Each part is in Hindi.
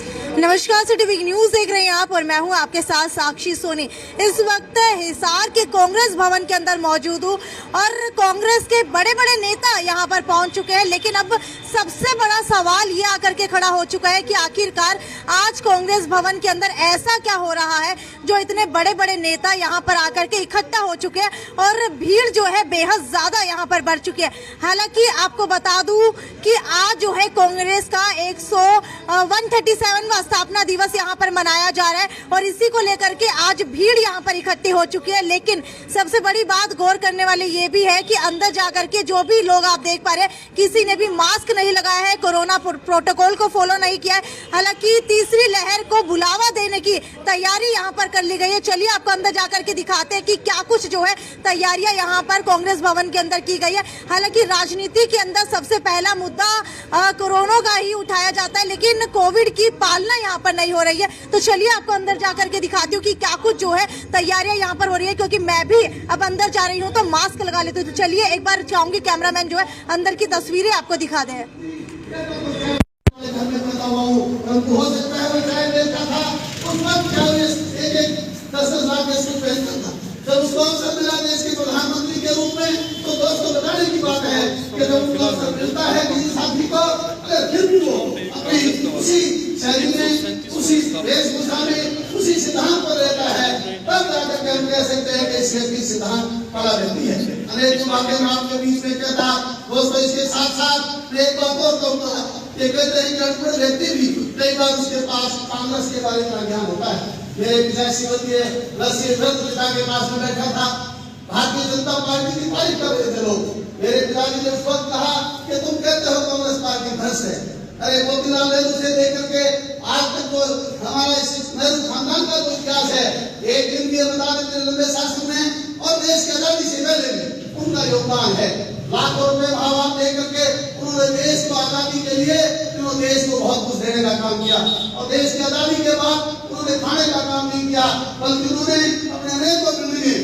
नमस्कार, सिटी वीक न्यूज देख रहे हैं आप और मैं हूं आपके साथ साक्षी सोनी। इस वक्त हिसार के कांग्रेस भवन के अंदर मौजूद हूं और कांग्रेस के बड़े बड़े नेता यहां पर पहुंच चुके हैं। लेकिन अब सबसे बड़ा सवाल ये आकर के खड़ा हो चुका है कि आखिरकार आज कांग्रेस भवन के अंदर ऐसा क्या हो रहा है जो इतने बड़े बड़े नेता यहां पर आकर के इकट्ठा हो चुके हैं और भीड़ जो है बेहद ज्यादा यहां पर बढ़ चुकी है। हालांकि आपको बता दूं कि आज जो है कांग्रेस का 137वां स्थापना दिवस यहां पर मनाया जा रहा है और इसी को लेकर के आज भीड़ यहां पर इकट्ठी हो चुकी है। लेकिन सबसे बड़ी बात गौर करने वाली ये भी है कि अंदर जाकर के जो भी लोग आप देख पा रहे हैं, किसी ने भी मास्क नहीं लगाया है, कोरोना प्रोटोकॉल को फॉलो नहीं किया है। हालांकि तीसरी लहर को बुलावा देने की तैयारी यहां पर कर ली गई है। चलिए आपको अंदर जाकर के दिखाते हैं कि क्या कुछ जो है तैयारियां यहां पर कांग्रेस भवन के अंदर की गई है। हालांकि राजनीति के अंदर सबसे पहला मुद्दा कोरोना का ही उठाया जाता है, लेकिन कोविड की पालना यहाँ पर नहीं हो रही है। तो चलिए आपको अंदर जाकर के दिखाती हूँ कि क्या कुछ जो है तैयारियां यहाँ पर हो रही है, क्योंकि मैं भी अब अंदर जा रही हूँ तो मास्क लगा लेती हूँ। तो चलिए एक बार चाहूंगी कैमरामैन जो है अंदर की तस्वीरें आपको दिखा दे। जब उसको अवसर मिला देश के प्रधानमंत्री के रूप में, तो दोस्तों बताने की बात है कि जब उनको अवसर मिलता है किसी साथी को, अगर फिर भी वो अपनी उसी शैली में, उसी वेशभूषा में, उसी सिद्धांत पर रहता है, तब जाकर के हम कह सकते हैं कि इसके सिद्धांत पड़ा रहती है। अनेक बातें मैं आपके बीच में कहता दोस्तों। इसके साथ साथ मैं एक बात और कहूँगा, ये कहते हैं कि अनपढ़ व्यक्ति भी कई बार उसके पास कांग्रेस के बारे में ज्ञान होता है। मेरे पिता शिवतीय रसिए पिता के पास में बैठा था, भारतीय जनता पार्टी की तारीफ कर रहे थे लोग। मेरे पिताजी ने उस वक्त कहा कि तुम कहते हो कांग्रेस पार्टी भ्रष्ट है। अरे मोतीलाल नेहरू से लेकर के आज तक तो हमारा इस नेहरू खानदान का जो इतिहास है, एक दिन भी बता देते लंबे शासन में और देश की आजादी से पहले भी उनका योगदान है। लाखों रुपए भाव आप देकर के उन्होंने देश को आजादी के लिए देश को बहुत कुछ देने का काम किया और देश की आजादी के बाद उन्होंने खाने का काम नहीं किया, बल्कि उन्होंने अपने अनेकों बिल्डिंगें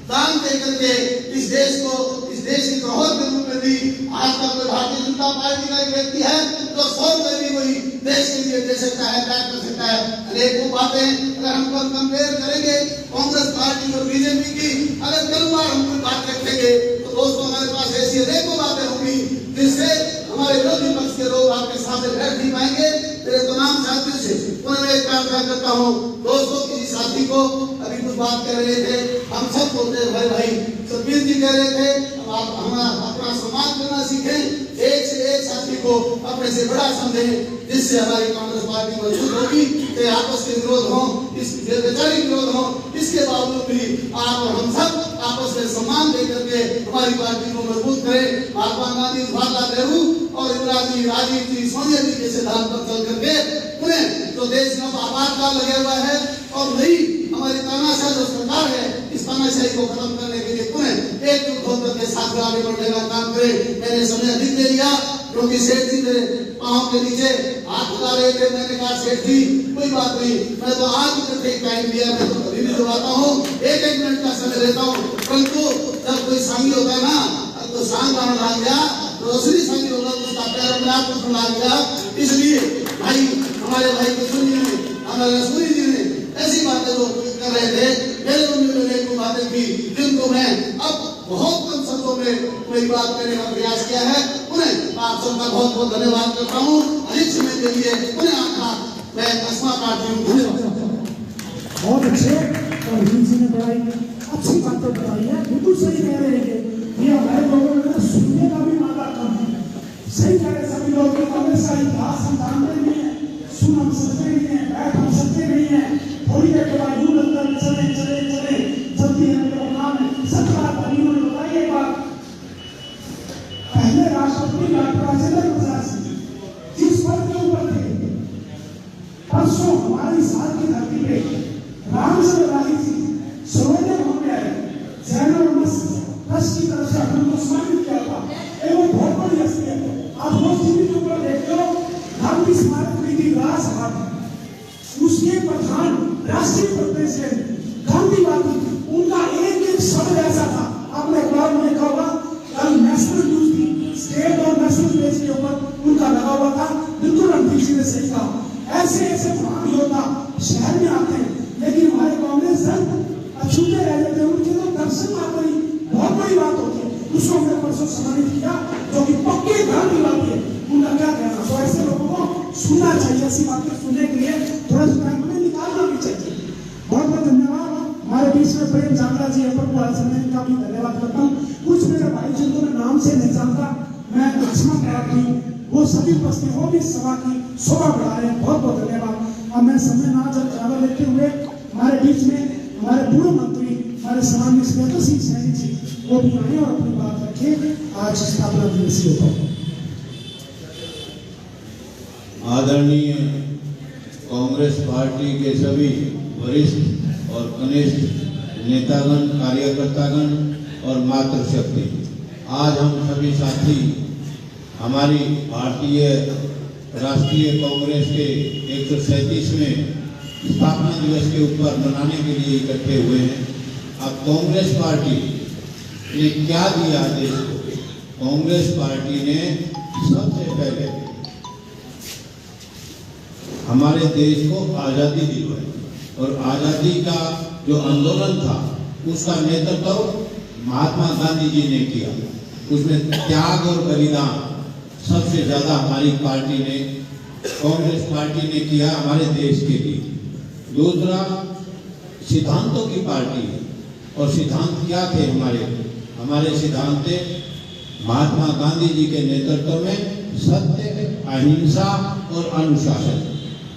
दान दे करके इस देश को, इस देश की धरोहर के रूप में दी। आज तक भारतीय जनता पार्टी का एक व्यक्ति है जो 100 रुपए भी कोई देश के लिए दे सकता है, त्याग कर सकता है। अनेकों बातें अगर हम कंपेयर करेंगे कांग्रेस पार्टी और बीजेपी की, अगर कल बार हम कोई बात रखेंगे तो दोस्तों हमारे पास ऐसी अनेकों बातें होंगी जिससे हमारे विरोधी पक्ष के लोग आपके सामने बैठ नहीं पाएंगे। मेरे तमाम साथियों से पुनः एक आग्रह करता हूँ दोस्तों, किसी साथी को अभी कुछ बात कर रहे थे, हम सब बोलते हैं भाई सतबीर जी कह रहे थे हम अपना सम्मान करना सीखें, एक से एक साथी को अपने से बड़ा समझें, जिससे हमारी कांग्रेस पार्टी मजबूत होगी। चाहे आपस के विरोध हो, इस वैचारिक विरोध हो, इसके बावजूद भी आप और हम सब आपस में सम्मान देकर के हमारी पार्टी को मजबूत करें। महात्मा गांधी, जवाहरलाल नेहरू और इंदिरा जी, राजीव जी, सोनिया जी के सिद्धांत पर चल करके पुनः जो देश में आपातकाल लगे हुआ है और नई हमारी तानाशाह जो सरकार है, इस तानाशाही को खत्म करने के लिए पुनः एकजुट होकर के साथ आगे बढ़ने का काम करें। मैंने समय अधिक दे दिया क्योंकि सेठ जी मेरे पाँव के नीचे हाथ लगा रहे थे। मैंने कहा सेठ जी कोई बात नहीं, मैं तो आज तक एक टाइम दिया, मैं तो कभी भी दबाता हूँ, एक मिनट का समय लेता हूँ। परंतु जब कोई संगी होता है ना, तो सांग गाना लग गया, तो दूसरी संगी होगा तो उसका पैर अपने आप को सुना गया। इसलिए भाई हमारे भाई को सुनिए, हमारे रसूली जी ने ऐसी बातें जो कर रहे थे, मेरे उन्होंने एक बातें की जिनको मैं अब बहुत कम शब्दों में कोई बात करने का प्रयास किया है। उन्हें आप सबका बहुत बहुत धन्यवाद करता हूँ। अधिक समय के लिए उन्हें आपका मैं कसमा काटती हूँ। धन्यवाद। बहुत अच्छे और जी ने बड़ाई अच्छी बातें बताई है, बिल्कुल सही कह रहे हैं। ये हमारे लोगों में सुनने का भी मादा कम है। सही कह रहे सभी लोग, कांग्रेस का इतिहास हम जानते नहीं है, सुन हम सकते नहीं है, बैठ हम सकते नहीं है। थोड़ी देर के बाद यूं लगता है चले चले चले जल्दी है मेरे नाम है। सच बात बनी उन्होंने बताई एक बात, पहले राष्ट्रपति डॉक्टर राजेंद्र प्रसाद सिंह जिस पद के ऊपर थे, परसों हमारी साल की धरती पे रामचंद्र राही जी सर्वोदय होने आए, की तरफ से हमको सम्मानित किया था। एवं बहुत बड़ी हस्ती है। आप रोज टीवी के ऊपर देखते हो गांधी स्मारक नीति राजसभा, उसके प्रधान राष्ट्रीय प्रेसिडेंट गांधीवादी, उनका एक एक शब्द ऐसा था। आपने अखबार में देखा होगा, कल नेशनल न्यूज थी, स्टेट और नेशनल पेज के ऊपर उनका लगा हुआ था। बिल्कुल रणदीप सिंह ने सही कहा, ऐसे ऐसे महान योद्धा शहर में आते हैं, लेकिन हमारे कांग्रेस दल अछूते रह जाते हैं। उनके तो दर्शन मात्र ही बहुत बड़ी बात होती है। उसको हमने परसों सम्मानित किया, जो कि पक्के घर की बात है। उनका क्या कहना, तो ऐसे लोगों को सुनना चाहिए। ऐसी बातें सुनने के लिए थोड़ा सा टाइम हमें निकालना भी चाहिए। बहुत बहुत धन्यवाद। हमारे बीच में प्रेम जागरा जी है, का भी धन्यवाद करता हूँ। कुछ मेरे भाई जिनको मैं नाम से नहीं जानता, मैं लक्ष्मण प्राप्ति हूँ, वो सभी उपस्थित हो भी सभा की शोभा बढ़ा रहे हैं। बहुत बहुत धन्यवाद। अब मैं समय ना ज्यादा लेते हुए हमारे बीच में हमारे पूर्व मंत्री हमारे सम्माननीय श्वेता सिंह सैनी जी वो भी आए और अपनी बात रखें आज स्थापना दिवस के ऊपर। आदरणीय कांग्रेस पार्टी के सभी वरिष्ठ और कनिष्ठ नेतागण, कार्यकर्तागण और मातृशक्ति, आज हम सभी साथी हमारी भारतीय राष्ट्रीय कांग्रेस के 137वें स्थापना दिवस के ऊपर मनाने के लिए इकट्ठे हुए हैं। अब कांग्रेस पार्टी ने क्या दिया देश को? कांग्रेस पार्टी ने सबसे पहले हमारे देश को आज़ादी दिलवाई, और आज़ादी का जो आंदोलन था उसका नेतृत्व महात्मा गांधी जी ने किया। उसमें त्याग और बलिदान सबसे ज़्यादा हमारी पार्टी ने, कांग्रेस पार्टी ने किया हमारे देश के लिए। दूसरा, सिद्धांतों की पार्टी है, और सिद्धांत क्या थे हमारे सिद्धांत थे महात्मा गांधी जी के नेतृत्व में सत्य, अहिंसा और अनुशासन।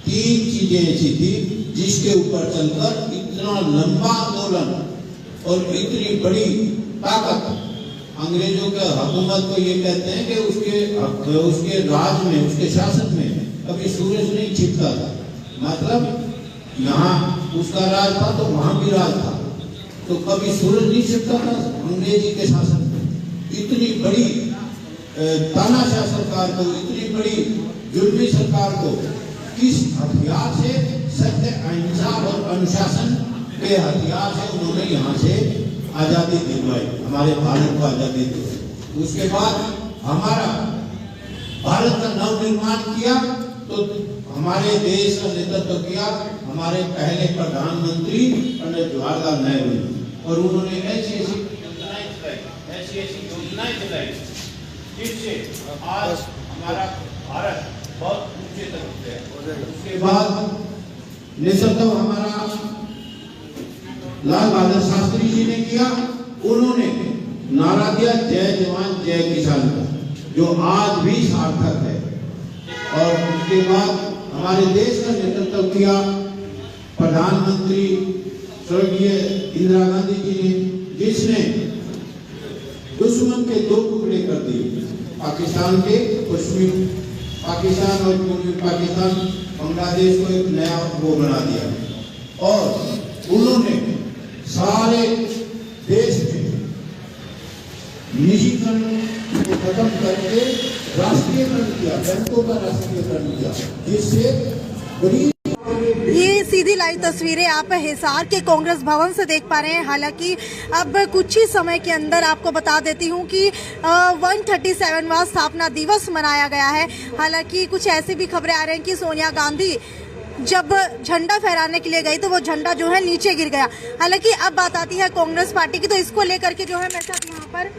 तीन चीजें ऐसी थी जिसके ऊपर चलकर इतना लंबा आंदोलन और इतनी बड़ी ताकत, अंग्रेजों के हुकूमत को ये कहते हैं कि उसके राज में, उसके शासन में कभी सूरज नहीं छिपता था। मतलब यहाँ उसका राज था तो वहां भी राज था, तो कभी सूरज नहीं छिपता था अंग्रेजी के शासन में। इतनी बड़ी तानाशाह सरकार को, इतनी बड़ी जुल्मी सरकार को किस हथियार से, सत्य, अहिंसा और अनुशासन के हथियार से उन्होंने यहाँ से आज़ादी दिलवाई, हमारे भारत को आज़ादी दिलवाई। उसके बाद हमारा भारत का नवनिर्माण किया, तो हमारे देश का नेतृत्व किया हमारे पहले प्रधानमंत्री पंडित जवाहरलाल नेहरू, और उन्होंने ऐसी ऐसी योजनाएं चलाई जिससे आज हमारा भारत बहुत ऊंचे तक गया। उसके बाद नेतृत्व हमारा लाल बहादुर शास्त्री जी ने किया। उन्होंने नारा दिया जय जवान जय किसान का, जो आज भी सार्थक है। और उसके बाद हमारे देश का नेतृत्व किया प्रधानमंत्री स्वर्गीय इंदिरा गांधी जी ने, जिसने दुश्मन के दो टुकड़े कर दिए, पाकिस्तान के पश्चिमी पाकिस्तान और पूर्वी पाकिस्तान, बांग्लादेश को एक नया वो बना दिया। और उन्होंने सारे देश में निजीकरण को खत्म करके राष्ट्रीयकरण किया, बैंकों का राष्ट्रीयकरण किया, जिससे गरीब। ये सीधी लाइव तस्वीरें आप हिसार के कांग्रेस भवन से देख पा रहे हैं। हालांकि अब कुछ ही समय के अंदर आपको बता देती हूं कि 137वां स्थापना दिवस मनाया गया है। हालांकि कुछ ऐसी भी खबरें आ रही हैं कि सोनिया गांधी जब झंडा फहराने के लिए गई तो वो झंडा जो है नीचे गिर गया। हालांकि अब बात आती है कांग्रेस पार्टी की, तो इसको लेकर के जो है मेरे साथ यहाँ पर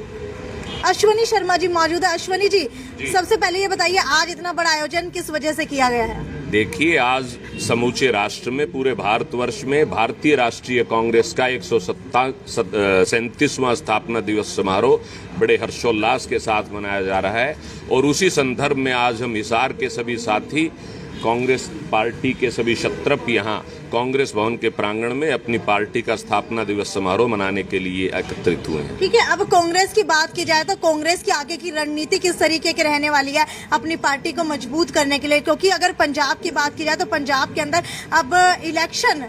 अश्वनी शर्मा जी मौजूद है। अश्वनी जी, सबसे पहले ये बताइए आज इतना बड़ा आयोजन किस वजह से किया गया है? देखिए, आज समूचे राष्ट्र में, पूरे भारतवर्ष में भारतीय राष्ट्रीय कांग्रेस का 137वां स्थापना दिवस समारोह बड़े हर्षोल्लास के साथ मनाया जा रहा है। और उसी संदर्भ में आज हम हिसार के सभी साथी, कांग्रेस पार्टी के सभी क्षत्रप यहाँ कांग्रेस भवन के प्रांगण में अपनी पार्टी का स्थापना दिवस समारोह मनाने के लिए एकत्रित हुए हैं। ठीक है, अब कांग्रेस की बात की जाए तो कांग्रेस की आगे की रणनीति किस तरीके की रहने वाली है अपनी पार्टी को मजबूत करने के लिए? क्योंकि अगर पंजाब की बात की जाए तो पंजाब के अंदर अब इलेक्शन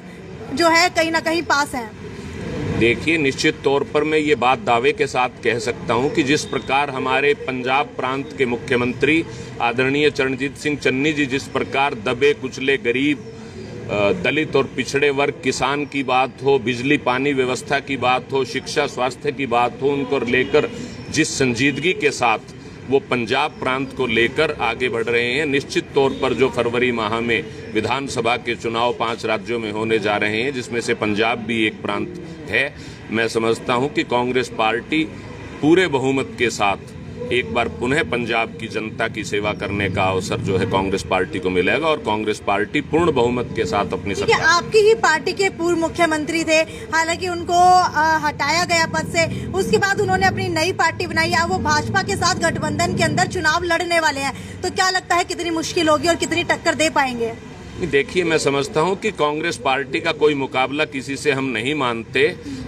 जो है कहीं ना कहीं पास है। देखिए, निश्चित तौर पर मैं ये बात दावे के साथ कह सकता हूं कि जिस प्रकार हमारे पंजाब प्रांत के मुख्यमंत्री आदरणीय चरणजीत सिंह चन्नी जी जिस प्रकार दबे कुचले गरीब, दलित और पिछड़े वर्ग, किसान की बात हो, बिजली पानी व्यवस्था की बात हो, शिक्षा स्वास्थ्य की बात हो, उनको लेकर जिस संजीदगी के साथ वो पंजाब प्रांत को लेकर आगे बढ़ रहे हैं। निश्चित तौर पर जो फरवरी माह में विधानसभा के चुनाव 5 राज्यों में होने जा रहे हैं, जिसमें से पंजाब भी एक प्रांत है, मैं समझता हूं कि कांग्रेस पार्टी पूरे बहुमत के साथ एक बार पुनः पंजाब की जनता की सेवा करने का अवसर जो है कांग्रेस पार्टी को मिलेगा और कांग्रेस पार्टी पूर्ण बहुमत के साथ अपनी सरकार। आपकी ही पार्टी के पूर्व मुख्यमंत्री थे, हालांकि उनको हटाया गया पद से, उसके बाद उन्होंने अपनी नई पार्टी बनाई। अब वो भाजपा के साथ गठबंधन के अंदर चुनाव लड़ने वाले हैं, तो क्या लगता है कितनी मुश्किल होगी और कितनी टक्कर दे पाएंगे? देखिए, मैं समझता हूं कि कांग्रेस पार्टी का कोई मुकाबला किसी से हम नहीं मानते,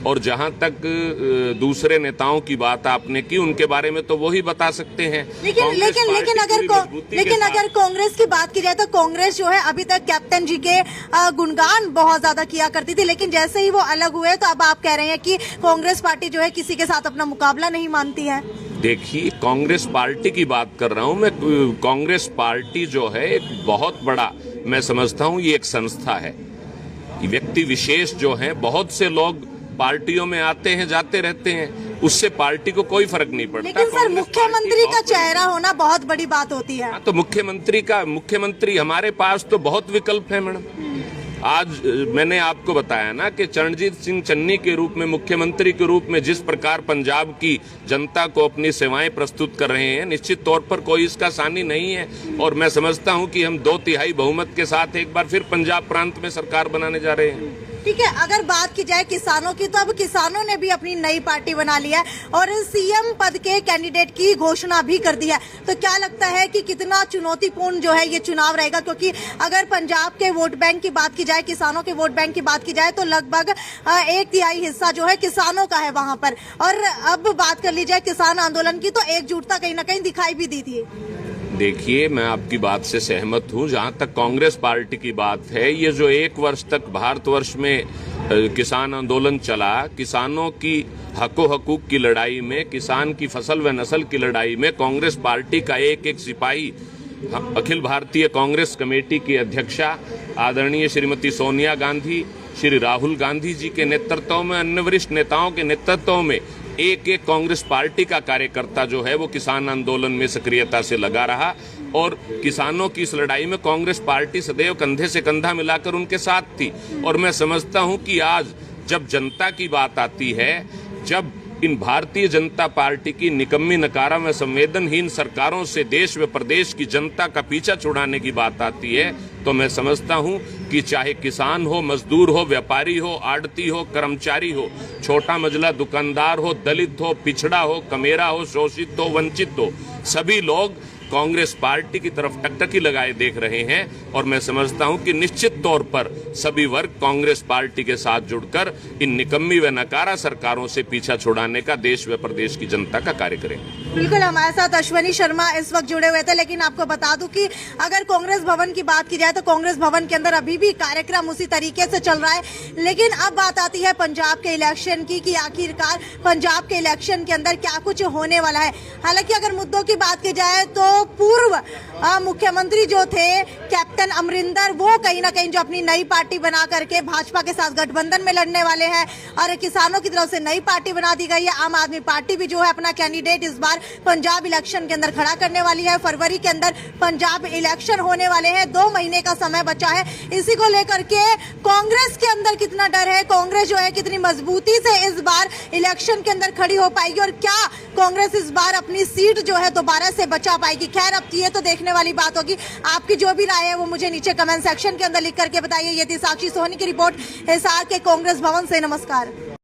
और जहां तक दूसरे नेताओं की बात आपने की, उनके बारे में तो वो ही बता सकते हैं। लेकिन अगर कांग्रेस की बात की जाए तो कांग्रेस जो है अभी तक कैप्टन जी के गुणगान बहुत ज्यादा किया करती थी, लेकिन जैसे ही वो अलग हुए तो अब आप कह रहे हैं कि कांग्रेस पार्टी जो है किसी के साथ अपना मुकाबला नहीं मानती है। देखिए, कांग्रेस पार्टी की बात कर रहा हूं मैं। कांग्रेस पार्टी जो है एक बहुत बड़ा, मैं समझता हूं ये एक संस्था है। व्यक्ति विशेष जो है, बहुत से लोग पार्टियों में आते हैं जाते रहते हैं, उससे पार्टी को कोई फर्क नहीं पड़ता। लेकिन सर, मुख्यमंत्री का चेहरा होना बहुत बड़ी बात होती है। तो मुख्यमंत्री हमारे पास तो बहुत विकल्प है मैडम। आज मैंने आपको बताया ना कि चरणजीत सिंह चन्नी के रूप में, मुख्यमंत्री के रूप में जिस प्रकार पंजाब की जनता को अपनी सेवाएं प्रस्तुत कर रहे हैं, निश्चित तौर पर कोई इसका सानी नहीं है। और मैं समझता हूं कि हम 2/3 बहुमत के साथ एक बार फिर पंजाब प्रांत में सरकार बनाने जा रहे हैं। ठीक है, अगर बात की जाए किसानों की, तो अब किसानों ने भी अपनी नई पार्टी बना ली है और सीएम पद के कैंडिडेट की घोषणा भी कर दी है। तो क्या लगता है कि कितना चुनौतीपूर्ण जो है ये चुनाव रहेगा? क्योंकि अगर पंजाब के वोट बैंक की बात की जाए, किसानों के वोट बैंक की बात की जाए, तो लगभग 1/3 हिस्सा जो है किसानों का है वहां पर। और अब बात कर ली जाए किसान आंदोलन की, तो एकजुटता कहीं ना कहीं दिखाई भी दी थी। देखिए, मैं आपकी बात से सहमत हूं। जहां तक कांग्रेस पार्टी की बात है, ये जो 1 वर्ष तक भारतवर्ष में किसान आंदोलन चला, किसानों की हकूक की लड़ाई में, किसान की फसल व नस्ल की लड़ाई में कांग्रेस पार्टी का एक सिपाही, अखिल भारतीय कांग्रेस कमेटी की अध्यक्षा आदरणीय श्रीमती सोनिया गांधी, श्री राहुल गांधी जी के नेतृत्व में, अन्य वरिष्ठ नेताओं के नेतृत्व में एक कांग्रेस पार्टी का कार्यकर्ता जो है वो किसान आंदोलन में सक्रियता से लगा रहा, और किसानों की इस लड़ाई में कांग्रेस पार्टी सदैव कंधे से कंधा मिलाकर उनके साथ थी। और मैं समझता हूं कि आज जब जनता की बात आती है, जब इन भारतीय जनता पार्टी की निकम्मी, नकारा व संवेदनहीन सरकारों से देश व प्रदेश की जनता का पीछा छुड़ाने की बात आती है, तो मैं समझता हूं कि चाहे किसान हो, मजदूर हो, व्यापारी हो, आड़ती हो, कर्मचारी हो, छोटा मजला दुकानदार हो, दलित हो, पिछड़ा हो, कमेरा हो, शोषित हो, वंचित हो, सभी लोग कांग्रेस पार्टी की तरफ टकटकी लगाए देख रहे हैं। और मैं समझता हूं कि निश्चित तौर पर सभी वर्ग कांग्रेस पार्टी के साथ जुड़कर इन निकम्मी व नकारा सरकारों से पीछा छुड़ाने का देश व प्रदेश की जनता का कार्य करेंगे। बिल्कुल, हमारे साथ अश्वनी शर्मा इस वक्त जुड़े हुए थे। लेकिन आपको बता दूं कि अगर कांग्रेस भवन की बात की जाए तो कांग्रेस भवन के अंदर अभी भी कार्यक्रम उसी तरीके से चल रहा है। लेकिन अब बात आती है पंजाब के इलेक्शन की, कि आखिरकार पंजाब के इलेक्शन के अंदर क्या कुछ होने वाला है। हालांकि अगर मुद्दों की बात की जाए तो पूर्व मुख्यमंत्री जो थे कैप्टन अमरिंदर, वो कहीं ना कहीं जो अपनी नई पार्टी बना करके भाजपा के साथ गठबंधन में लड़ने वाले हैं, और किसानों की तरफ से नई पार्टी बना दी गई है। आम आदमी पार्टी भी जो है अपना कैंडिडेट इस बार पंजाब इलेक्शन के अंदर खड़ा करने वाली है। फरवरी के अंदर पंजाब इलेक्शन होने वाले हैं, 2 महीने का समय बचा है। इसी को लेकर के कांग्रेस के अंदर कितना डर है, कांग्रेस जो है कितनी मजबूती से इस बार इलेक्शन के अंदर खड़ी हो पाएगी, और क्या कांग्रेस इस बार अपनी सीट जो है दोबारा से बचा पाएगी? खैर, अब ये तो देखने वाली बात होगी। आपकी जो भी राय है वो मुझे नीचे कमेंट सेक्शन के अंदर लिख करके बताइए। ये थी साक्षी सोहनी की रिपोर्ट हिसार के कांग्रेस भवन से। नमस्कार।